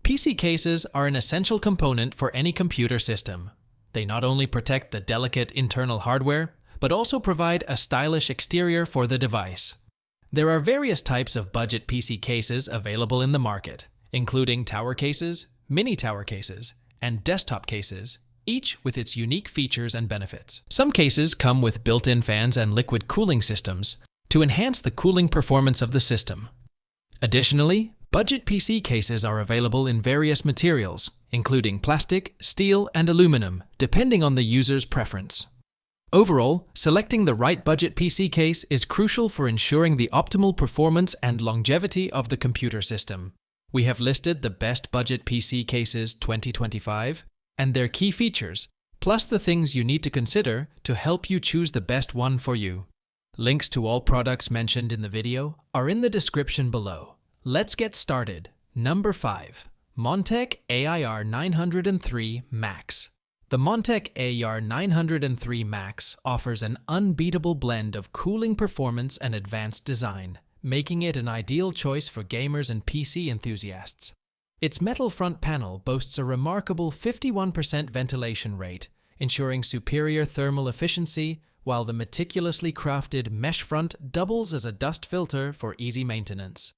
PC cases are an essential component for any computer system. They not only protect the delicate internal hardware, but also provide a stylish exterior for the device. There are various types of budget PC cases available in the market, including tower cases, mini tower cases, and desktop cases, each with its unique features and benefits. Some cases come with built-in fans and liquid cooling systems to enhance the cooling performance of the system. Additionally, budget PC cases are available in various materials, including plastic, steel, and aluminum, depending on the user's preference. Overall, selecting the right budget PC case is crucial for ensuring the optimal performance and longevity of the computer system. We have listed the best budget PC cases 2025 and their key features, plus the things you need to consider to help you choose the best one for you. Links to all products mentioned in the video are in the description below. Let's get started. Number 5. Montech AIR 903 Max. The Montech AIR 903 Max offers an unbeatable blend of cooling performance and advanced design, making it an ideal choice for gamers and PC enthusiasts. Its metal front panel boasts a remarkable 51% ventilation rate, ensuring superior thermal efficiency, while the meticulously crafted mesh front doubles as a dust filter for easy maintenance.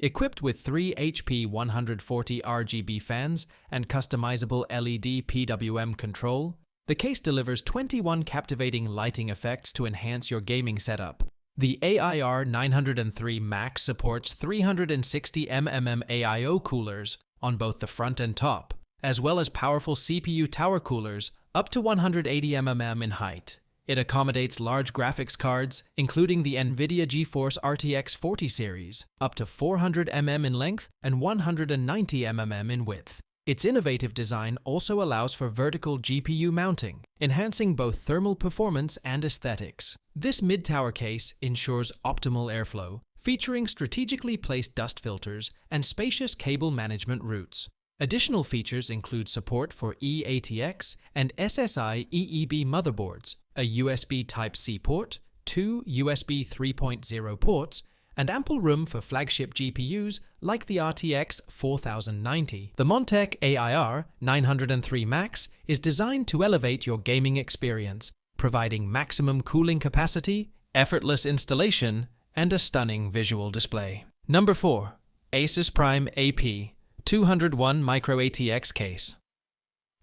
Equipped with 3 HP 140 RGB fans and customizable LED PWM control, the case delivers 21 captivating lighting effects to enhance your gaming setup. The AIR 903 Max supports 360 mm AIO coolers on both the front and top, as well as powerful CPU tower coolers up to 180 mm in height. It accommodates large graphics cards, including the NVIDIA GeForce RTX 40 series, up to 400 mm in length and 190 mm in width. Its innovative design also allows for vertical GPU mounting, enhancing both thermal performance and aesthetics. This mid-tower case ensures optimal airflow, featuring strategically placed dust filters and spacious cable management routes. Additional features include support for eATX and SSI EEB motherboards, a USB Type-C port, 2 USB 3.0 ports, and ample room for flagship GPUs like the RTX 4090. The Montech AIR 903 Max is designed to elevate your gaming experience, providing maximum cooling capacity, effortless installation, and a stunning visual display. Number 4. Asus Prime AP 201 Micro ATX Case.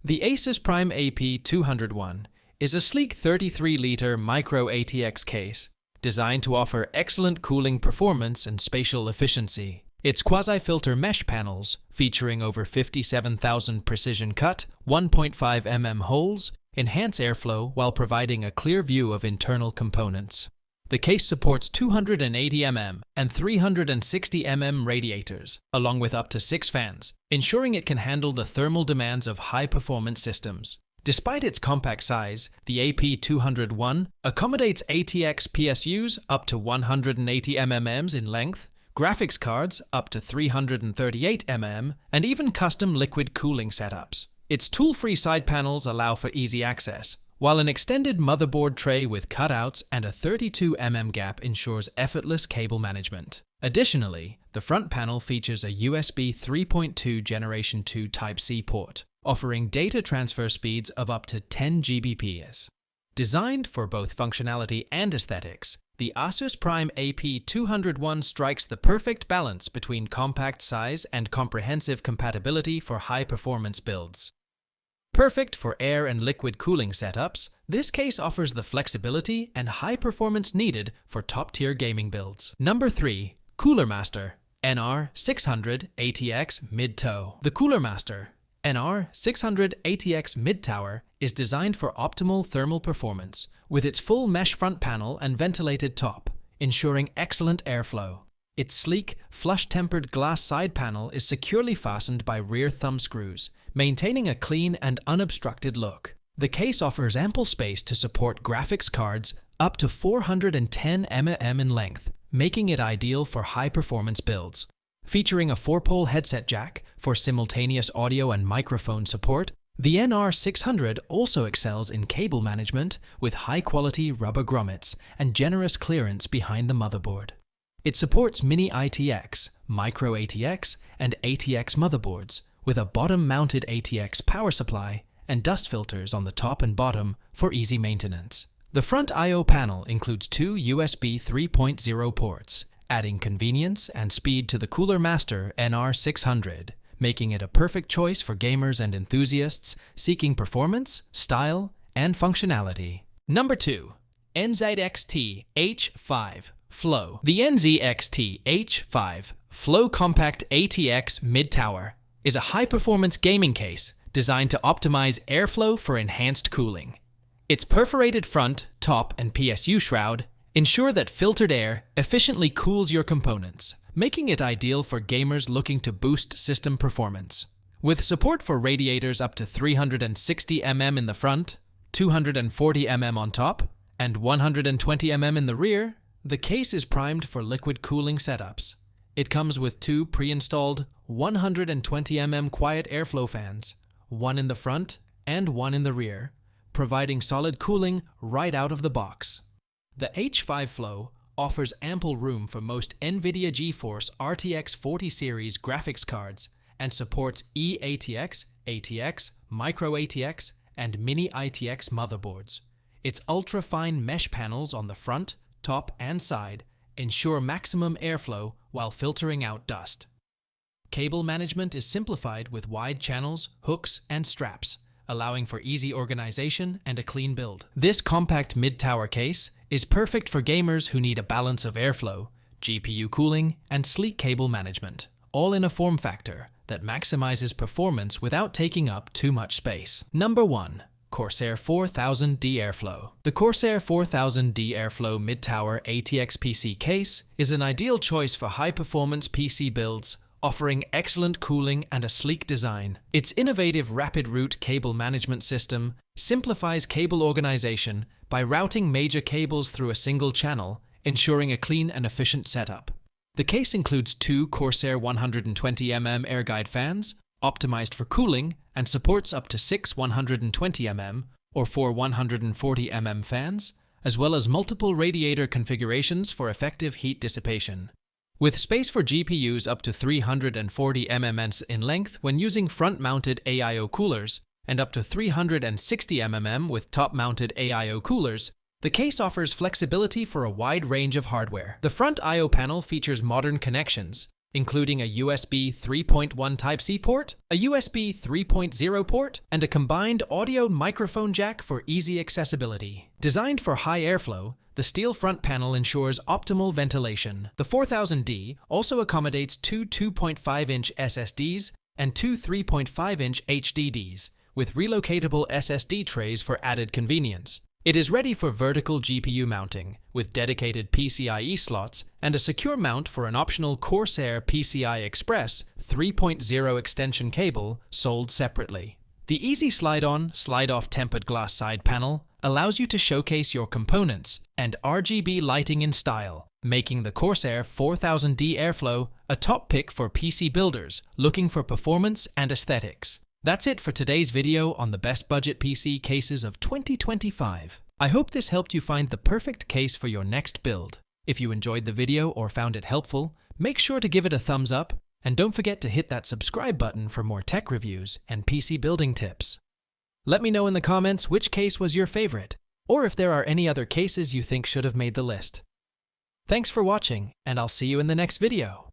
The Asus Prime AP 201 is a sleek 33-liter Micro ATX case designed to offer excellent cooling performance and spatial efficiency. Its quasi-filter mesh panels, featuring over 57,000 precision-cut 1.5 mm holes, enhance airflow while providing a clear view of internal components. The case supports 280 mm and 360 mm radiators, along with up to 6 fans, ensuring it can handle the thermal demands of high-performance systems. Despite its compact size, the AP201 accommodates ATX PSUs up to 180 mm in length, graphics cards up to 338 mm, and even custom liquid cooling setups. Its tool-free side panels allow for easy access, while an extended motherboard tray with cutouts and a 32 mm gap ensures effortless cable management. Additionally, the front panel features a USB 3.2 Generation 2 Type-C port, offering data transfer speeds of up to 10 Gbps. Designed for both functionality and aesthetics, the Asus Prime AP201 strikes the perfect balance between compact size and comprehensive compatibility for high-performance builds. Perfect for air and liquid cooling setups, this case offers the flexibility and high performance needed for top-tier gaming builds. Number 3. Cooler Master NR600 ATX Mid-Tow. The Cooler Master NR600 ATX Mid-Tower is designed for optimal thermal performance, with its full mesh front panel and ventilated top, ensuring excellent airflow. Its sleek, flush-tempered glass side panel is securely fastened by rear thumb screws, maintaining a clean and unobstructed look. The case offers ample space to support graphics cards up to 410 mm in length, making it ideal for high-performance builds. Featuring a 4-pole headset jack for simultaneous audio and microphone support, the NR600 also excels in cable management with high-quality rubber grommets and generous clearance behind the motherboard. It supports mini ITX, micro ATX, and ATX motherboards, with a bottom-mounted ATX power supply and dust filters on the top and bottom for easy maintenance. The front I/O panel includes two USB 3.0 ports, adding convenience and speed to the Cooler Master NR600, making it a perfect choice for gamers and enthusiasts seeking performance, style, and functionality. Number 2. NZXT H5 Flow. The NZXT H5 Flow Compact ATX Midtower is a high-performance gaming case designed to optimize airflow for enhanced cooling. Its perforated front, top, and PSU shroud ensure that filtered air efficiently cools your components, making it ideal for gamers looking to boost system performance. With support for radiators up to 360 mm in the front, 240 mm on top, and 120 mm in the rear, the case is primed for liquid cooling setups. It comes with two pre-installed 120 mm quiet airflow fans, one in the front and one in the rear, providing solid cooling right out of the box. The H5 Flow offers ample room for most NVIDIA GeForce RTX 40 series graphics cards and supports eATX, ATX, Micro ATX, and Mini ITX motherboards. Its ultra-fine mesh panels on the front, top, and side ensure maximum airflow while filtering out dust. Cable management is simplified with wide channels, hooks, and straps, allowing for easy organization and a clean build. This compact mid-tower case is perfect for gamers who need a balance of airflow, GPU cooling, and sleek cable management, all in a form factor that maximizes performance without taking up too much space. Number 1. Corsair 4000D Airflow. The Corsair 4000D Airflow Mid-Tower ATX PC case is an ideal choice for high-performance PC builds, offering excellent cooling and a sleek design. Its innovative rapid route cable management system simplifies cable organization by routing major cables through a single channel, ensuring a clean and efficient setup. The case includes two Corsair 120mm air guide fans, optimized for cooling, and supports up to 6 120mm or 4 140mm fans, as well as multiple radiator configurations for effective heat dissipation. With space for GPUs up to 340 mm in length when using front-mounted AIO coolers, and up to 360 mm with top-mounted AIO coolers, the case offers flexibility for a wide range of hardware. The front I/O panel features modern connections, including a USB 3.1 Type-C port, a USB 3.0 port, and a combined audio microphone jack for easy accessibility. Designed for high airflow, the steel front panel ensures optimal ventilation. The 4000D also accommodates two 2.5-inch SSDs and two 3.5-inch HDDs, with relocatable SSD trays for added convenience. It is ready for vertical GPU mounting, with dedicated PCIe slots and a secure mount for an optional Corsair PCI Express 3.0 extension cable sold separately. The easy slide-on, slide-off tempered glass side panel allows you to showcase your components and RGB lighting in style, making the Corsair 4000D Airflow a top pick for PC builders looking for performance and aesthetics. That's it for today's video on the best budget PC cases of 2025. I hope this helped you find the perfect case for your next build. If you enjoyed the video or found it helpful, make sure to give it a thumbs up, and don't forget to hit that subscribe button for more tech reviews and PC building tips. Let me know in the comments which case was your favorite, or if there are any other cases you think should have made the list. Thanks for watching, and I'll see you in the next video.